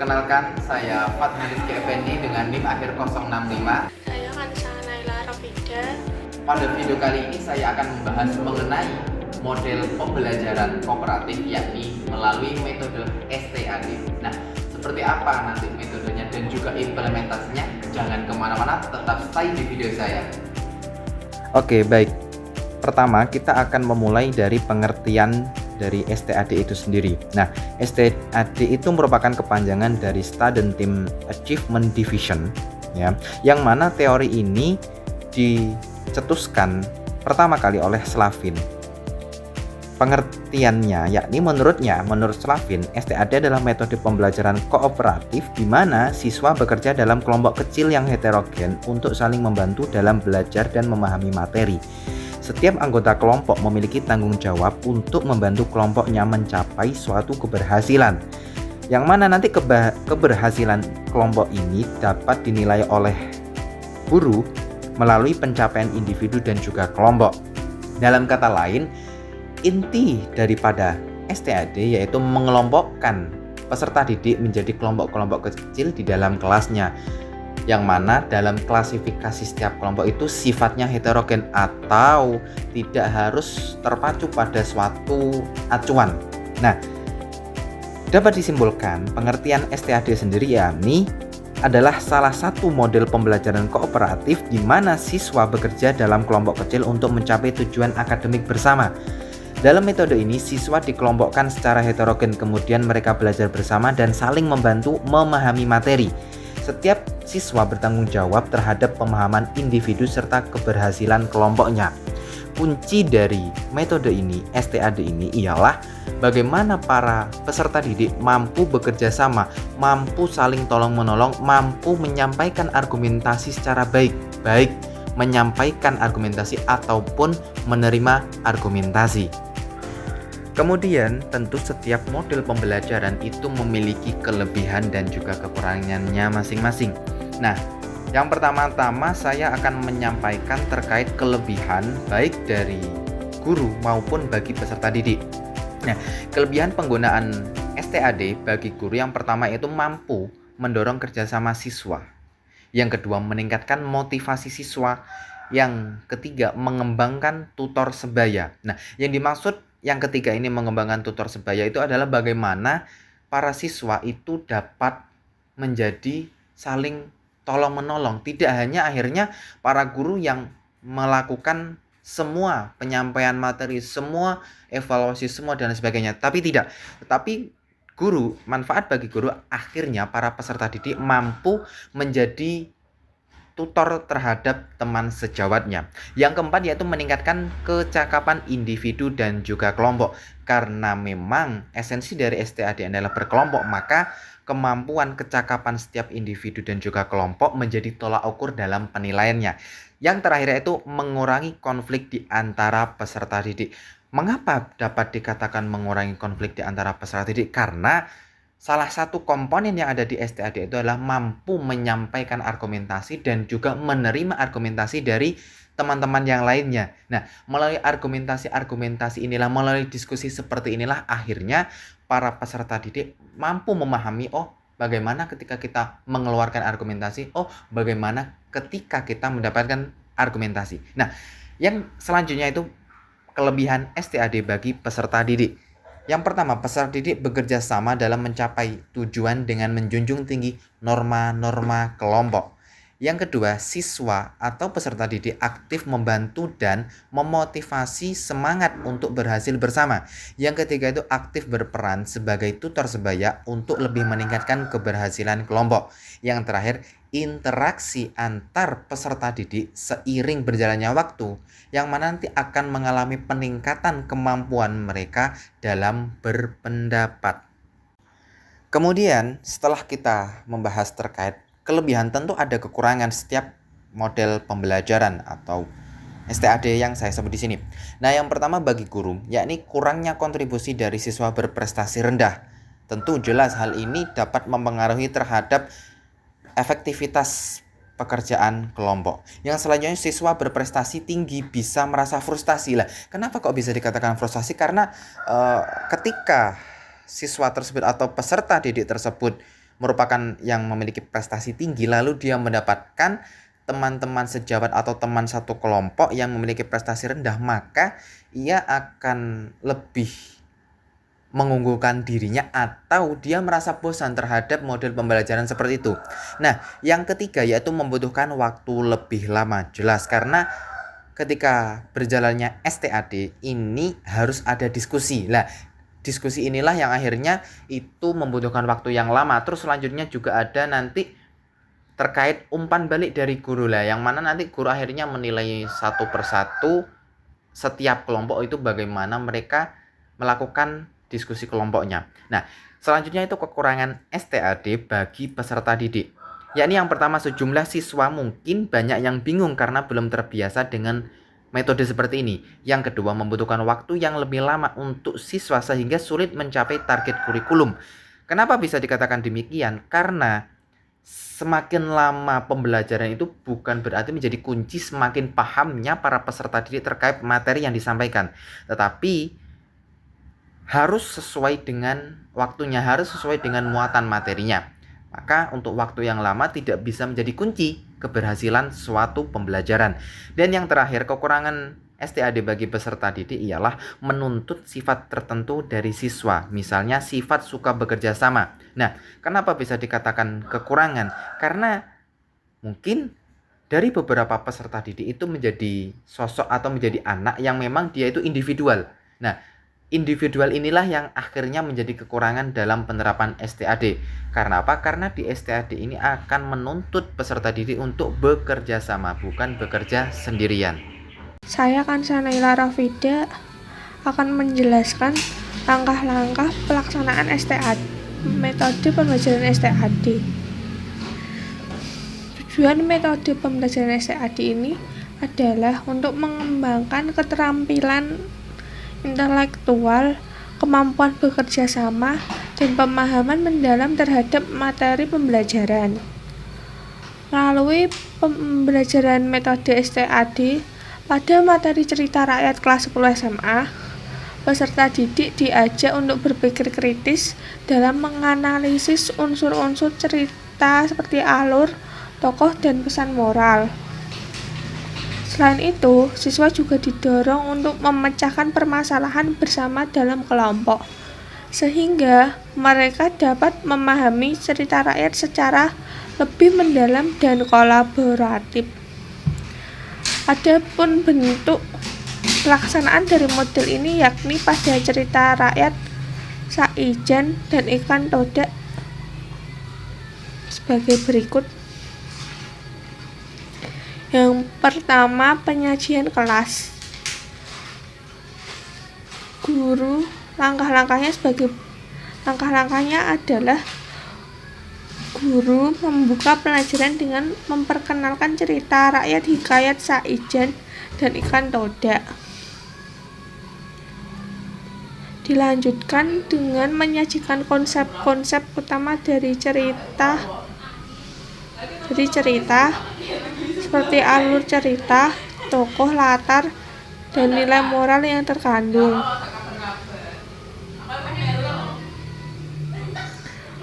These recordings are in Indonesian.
Perkenalkan, saya Fatma Rizky Effendi dengan NIM akhir 065. Saya Kansa Naila Rafida. Pada video kali ini saya akan membahas mengenai model pembelajaran kooperatif, yakni melalui metode STAD. Nah, seperti apa nanti metodenya dan juga implementasinya? Jangan kemana-mana, tetap stay di video saya. Oke, baik. Pertama, kita akan memulai dari pengertian dari STAD itu sendiri. Nah, STAD itu merupakan kepanjangan dari Student Team Achievement Division, ya, yang mana teori ini dicetuskan pertama kali oleh Slavin. Pengertiannya, yakni menurut Slavin, STAD adalah metode pembelajaran kooperatif di mana siswa bekerja dalam kelompok kecil yang heterogen untuk saling membantu dalam belajar dan memahami materi. Setiap anggota kelompok memiliki tanggung jawab untuk membantu kelompoknya mencapai suatu keberhasilan. Yang mana nanti keberhasilan kelompok ini dapat dinilai oleh guru melalui pencapaian individu dan juga kelompok. Dalam kata lain, inti daripada STAD yaitu mengelompokkan peserta didik menjadi kelompok-kelompok kecil di dalam kelasnya, yang mana dalam klasifikasi setiap kelompok itu sifatnya heterogen atau tidak harus terpacu pada suatu acuan. Nah, dapat disimpulkan pengertian STAD sendiri yakni adalah salah satu model pembelajaran kooperatif di mana siswa bekerja dalam kelompok kecil untuk mencapai tujuan akademik bersama. Dalam metode ini, siswa dikelompokkan secara heterogen, kemudian mereka belajar bersama dan saling membantu memahami materi. Setiap siswa bertanggung jawab terhadap pemahaman individu serta keberhasilan kelompoknya. Kunci dari metode ini, STAD ini, ialah bagaimana para peserta didik mampu bekerja sama, mampu saling tolong-menolong, mampu menyampaikan argumentasi secara baik menyampaikan argumentasi ataupun menerima argumentasi. Kemudian, tentu setiap model pembelajaran itu memiliki kelebihan dan juga kekurangannya masing-masing. Nah, yang pertama-tama saya akan menyampaikan terkait kelebihan baik dari guru maupun bagi peserta didik. Nah, kelebihan penggunaan STAD bagi guru yang pertama itu mampu mendorong kerjasama siswa. Yang kedua, meningkatkan motivasi siswa. Yang ketiga, mengembangkan tutor sebaya. Nah, yang dimaksud yang ketiga ini mengembangkan tutor sebaya itu adalah bagaimana para siswa itu dapat menjadi saling tolong-menolong. Tidak hanya akhirnya para guru yang melakukan semua penyampaian materi, semua evaluasi, semua dan sebagainya. Tetapi guru, manfaat bagi guru akhirnya para peserta didik mampu menjadi tutor terhadap teman sejawatnya. Yang keempat yaitu meningkatkan kecakapan individu dan juga kelompok. Karena memang esensi dari STAD adalah berkelompok, maka kemampuan kecakapan setiap individu dan juga kelompok menjadi tolak ukur dalam penilaiannya. Yang terakhir yaitu mengurangi konflik di antara peserta didik. Mengapa dapat dikatakan mengurangi konflik di antara peserta didik? Karena salah satu komponen yang ada di STAD itu adalah mampu menyampaikan argumentasi dan juga menerima argumentasi dari teman-teman yang lainnya. Nah, melalui argumentasi inilah, melalui diskusi seperti inilah akhirnya para peserta didik mampu memahami, bagaimana ketika kita mengeluarkan argumentasi, bagaimana ketika kita mendapatkan argumentasi. Nah, yang selanjutnya itu kelebihan STAD bagi peserta didik. Yang pertama, peserta didik bekerja sama dalam mencapai tujuan dengan menjunjung tinggi norma-norma kelompok. Yang kedua, siswa atau peserta didik aktif membantu dan memotivasi semangat untuk berhasil bersama. Yang ketiga itu aktif berperan sebagai tutor sebaya untuk lebih meningkatkan keberhasilan kelompok. Yang terakhir, interaksi antar peserta didik seiring berjalannya waktu yang mana nanti akan mengalami peningkatan kemampuan mereka dalam berpendapat. Kemudian setelah kita membahas terkait kelebihan, tentu ada kekurangan setiap model pembelajaran atau STAD yang saya sebut di sini. Nah, yang pertama bagi guru, yakni kurangnya kontribusi dari siswa berprestasi rendah. Tentu jelas hal ini dapat mempengaruhi terhadap efektivitas pekerjaan kelompok. Yang selanjutnya, siswa berprestasi tinggi bisa merasa frustasi. Lah, kenapa kok bisa dikatakan frustasi? Karena ketika siswa tersebut atau peserta didik tersebut merupakan yang memiliki prestasi tinggi, lalu dia mendapatkan teman-teman sejawat atau teman satu kelompok yang memiliki prestasi rendah, maka ia akan lebih mengunggulkan dirinya atau dia merasa bosan terhadap model pembelajaran seperti itu. Nah, yang ketiga yaitu membutuhkan waktu lebih lama. Jelas, karena ketika berjalannya STAD ini harus ada diskusi. Lah, diskusi inilah yang akhirnya itu membutuhkan waktu yang lama. Terus selanjutnya juga ada nanti terkait umpan balik dari guru lah, yang mana nanti guru akhirnya menilai satu persatu setiap kelompok itu bagaimana mereka melakukan diskusi kelompoknya. Nah, selanjutnya itu kekurangan STAD bagi peserta didik. Yakni yang pertama, sejumlah siswa mungkin banyak yang bingung karena belum terbiasa dengan metode seperti ini. Yang kedua, membutuhkan waktu yang lebih lama untuk siswa sehingga sulit mencapai target kurikulum. Kenapa bisa dikatakan demikian? Karena semakin lama pembelajaran itu bukan berarti menjadi kunci semakin pahamnya para peserta didik terkait materi yang disampaikan, tetapi harus sesuai dengan waktunya, harus sesuai dengan muatan materinya. Maka untuk waktu yang lama tidak bisa menjadi kunci keberhasilan suatu pembelajaran. Dan yang terakhir, kekurangan STAD bagi peserta didik ialah menuntut sifat tertentu dari siswa, misalnya sifat suka bekerja sama. Nah, kenapa bisa dikatakan kekurangan? Karena mungkin dari beberapa peserta didik itu menjadi sosok atau menjadi anak yang memang dia itu individual. Nah, individual inilah yang akhirnya menjadi kekurangan dalam penerapan STAD. Karena apa? Karena di STAD ini akan menuntut peserta didik untuk bekerja sama, bukan bekerja sendirian. Saya Kansa Naila Rafida akan menjelaskan langkah-langkah pelaksanaan STAD, metode pembelajaran STAD. Tujuan metode pembelajaran STAD ini adalah untuk mengembangkan keterampilan intelektual, kemampuan bekerja sama, dan pemahaman mendalam terhadap materi pembelajaran. Melalui pembelajaran metode STAD pada materi cerita rakyat kelas 10 SMA, peserta didik diajak untuk berpikir kritis dalam menganalisis unsur-unsur cerita seperti alur, tokoh, dan pesan moral. Selain itu, siswa juga didorong untuk memecahkan permasalahan bersama dalam kelompok, sehingga mereka dapat memahami cerita rakyat secara lebih mendalam dan kolaboratif. Adapun bentuk pelaksanaan dari model ini yakni pada cerita rakyat Saijen dan Ikan Todak sebagai berikut. Yang pertama, penyajian kelas. Guru langkah-langkahnya adalah guru membuka pelajaran dengan memperkenalkan cerita rakyat hikayat Saijen dan Ikan Todak. Dilanjutkan dengan menyajikan konsep-konsep utama dari cerita seperti alur cerita, tokoh, latar, dan nilai moral yang terkandung.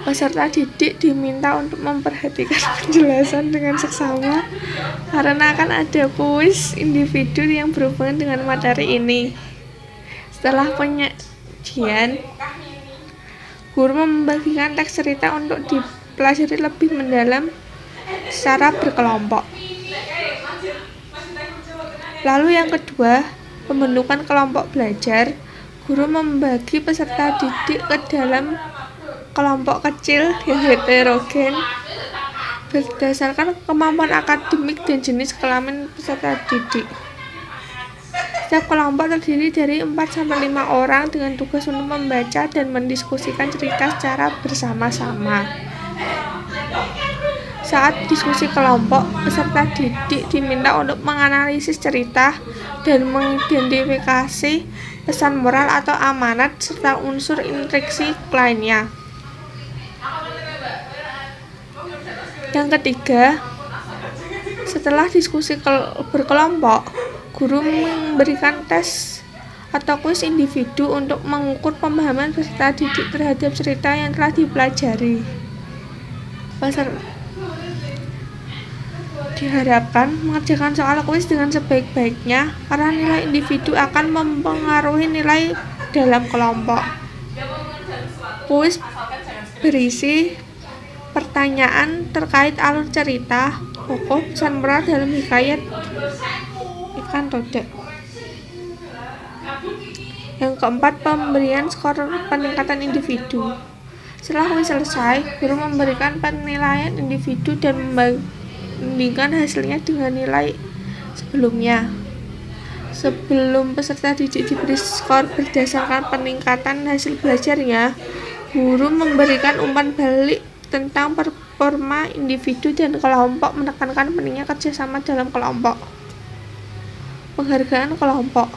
Peserta didik diminta untuk memperhatikan penjelasan dengan seksama karena akan ada kuis individu yang berhubungan dengan materi ini. Setelah penyajian, guru membagikan teks cerita untuk dipelajari lebih mendalam secara berkelompok. Lalu yang kedua, pembentukan kelompok belajar. Guru membagi peserta didik ke dalam kelompok kecil yang heterogen berdasarkan kemampuan akademik dan jenis kelamin peserta didik. Setiap kelompok terdiri dari 4-5 orang dengan tugas untuk membaca dan mendiskusikan cerita secara bersama-sama. Saat diskusi kelompok, peserta didik diminta untuk menganalisis cerita dan mengidentifikasi pesan moral atau amanat serta unsur intriksi lainnya. Yang ketiga, setelah diskusi berkelompok, guru memberikan tes atau kuis individu untuk mengukur pemahaman peserta didik terhadap cerita yang telah dipelajari. Diharapkan mengerjakan soal kuis dengan sebaik-baiknya karena nilai individu akan mempengaruhi nilai dalam kelompok. Kuis berisi pertanyaan terkait alur cerita, tokoh, pesan moral dalam hikayat Ikan Todak. Yang keempat, pemberian skor peningkatan individu. Setelah kuis selesai, guru memberikan penilaian individu dan membandingkan hasilnya dengan nilai sebelumnya. Sebelum peserta didik diberi skor berdasarkan peningkatan hasil belajarnya, guru memberikan umpan balik tentang performa individu dan kelompok, menekankan pentingnya kerjasama dalam kelompok. Penghargaan kelompok.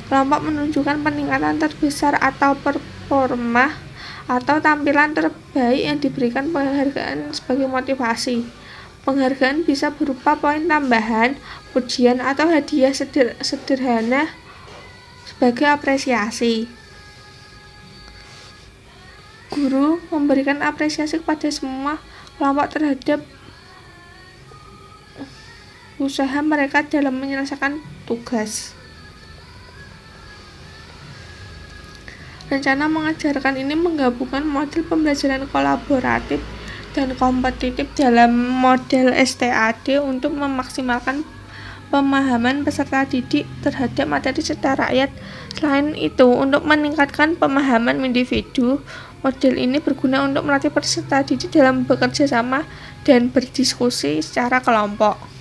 Kelompok menunjukkan peningkatan terbesar atau performa atau tampilan terbaik yang diberikan penghargaan sebagai motivasi. Penghargaan bisa berupa poin tambahan, pujian, atau hadiah sederhana sebagai apresiasi. Guru memberikan apresiasi kepada semua kelompok terhadap usaha mereka dalam menyelesaikan tugas. Rencana mengajarkan ini menggabungkan model pembelajaran kolaboratif dan kompetitif dalam model STAD untuk memaksimalkan pemahaman peserta didik terhadap materi cerita rakyat. Selain itu, untuk meningkatkan pemahaman individu, model ini berguna untuk melatih peserta didik dalam bekerja sama dan berdiskusi secara kelompok.